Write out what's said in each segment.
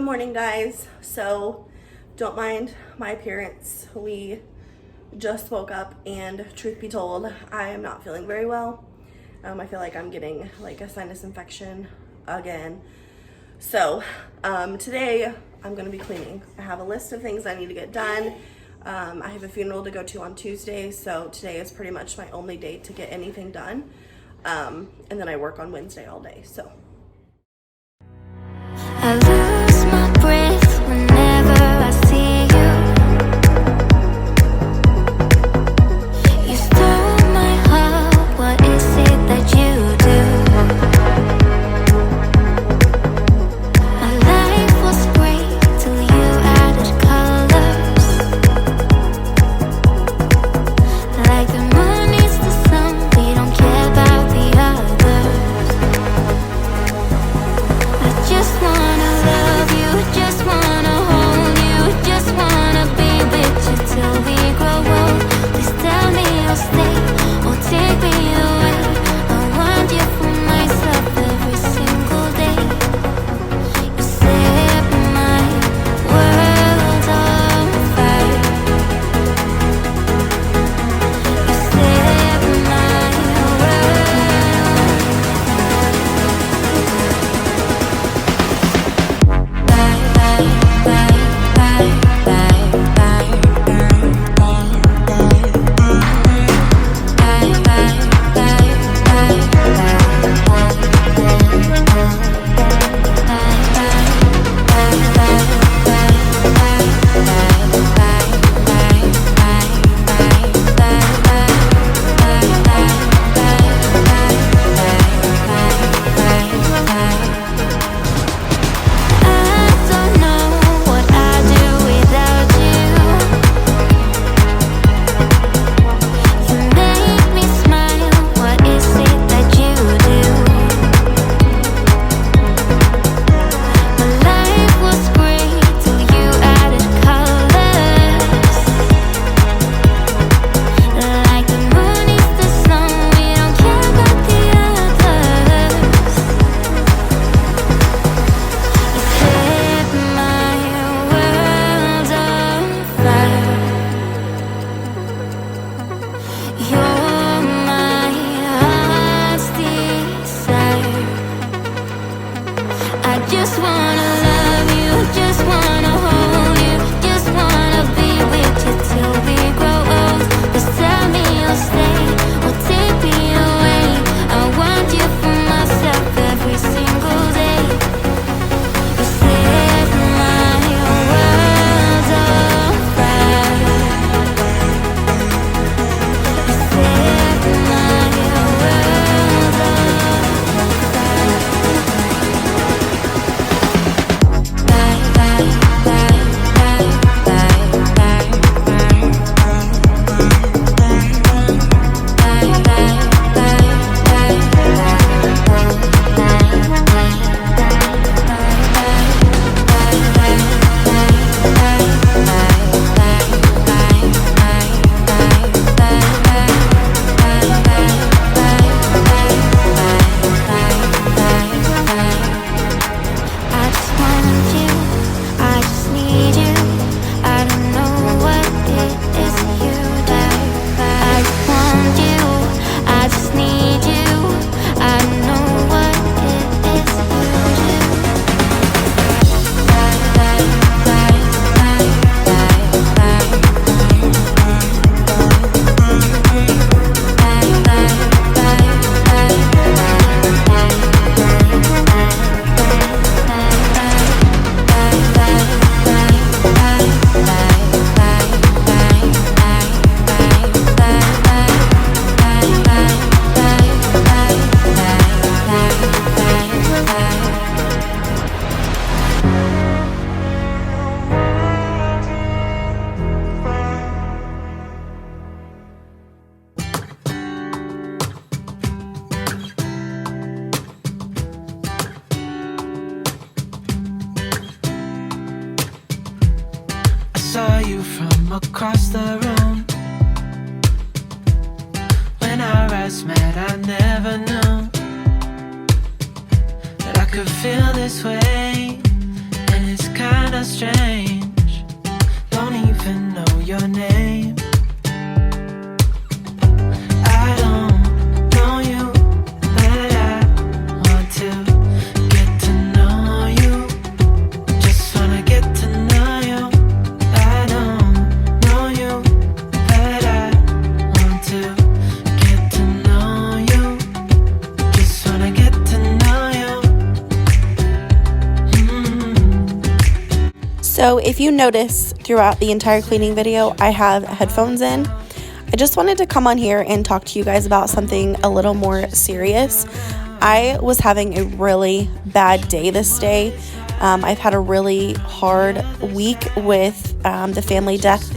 morning, guys. So don't mind my appearance. We just woke up and truth be told, I am not feeling very well. I feel like I'm getting like a sinus infection again. So today I'm gonna be cleaning. I have a list of things I need to get done. I have a funeral to go to on Tuesday, so today is pretty much my only day to get anything done. And then I work on Wednesday all day, so. I lose my breath whenever I see you. You stole my heart, what is it that you do? My life was great till you added colors. Like the moon is the sun, we don't care about the others. I just wanna love you, just wanna hold you, just wanna be with you till we grow old. Please tell me you'll stay or take me away. I want you for myself every single day. You set my world on fire. You set my saw you from across the room. When our eyes met, I never knew that I could feel this way. And it's kind kinda strange. Don't even know your name. I don't know you, but I want to get to know you. Just wanna get to know you. I don't know you, but I want to get to know you. Just wanna get to know you. So if you notice throughout the entire cleaning video, I have headphones in. I just wanted to come on here and talk to you guys about something a little more serious. I was having a really bad day this day. I've had a really hard week with the family death,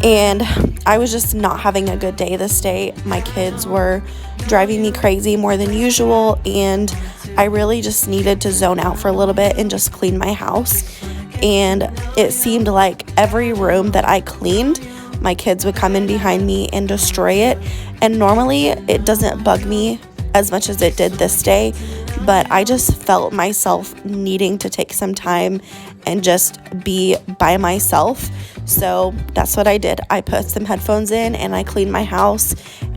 and I was just not having a good day this day. My kids were driving me crazy more than usual, and I really just needed to zone out for a little bit and just clean my house. And it seemed like every room that I cleaned, my kids would come in behind me and destroy it. And normally it doesn't bug me as much as it did this day, but I just felt myself needing to take some time and just be by myself. So that's what I did. I put some headphones in and I cleaned my house,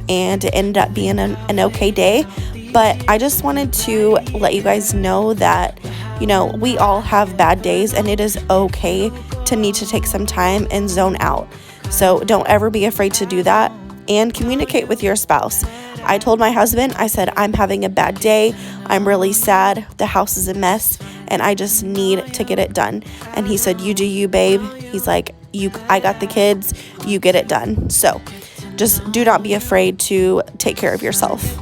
and it ended up being an okay day. But I just wanted to let you guys know that, you know, we all have bad days, and it is okay to need to take some time and zone out. So don't ever be afraid to do that, and communicate with your spouse. I told my husband, I said, I'm having a bad day. I'm really sad. The house is a mess, and I just need to get it done. And he said, you do you, babe. He's like, I got the kids. You get it done. So just do not be afraid to take care of yourself.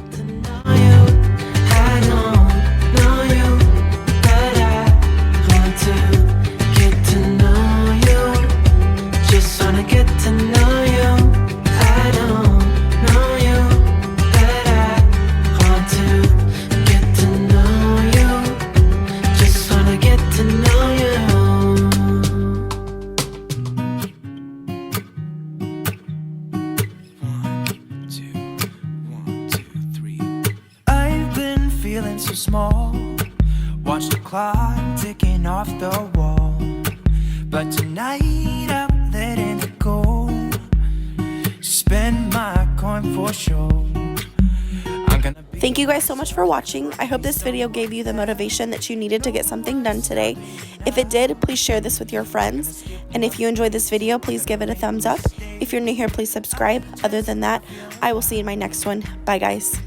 So small, watch the clock ticking off the wall, but tonight I'm letting it go. Spend my coin for sure. Thank you guys so much for watching. I hope this video gave you the motivation that you needed to get something done today. If it did, please share this with your friends. And if you enjoyed this video, please give it a thumbs up. If you're new here, please subscribe. Other than that, I will see you in my next one. Bye, guys.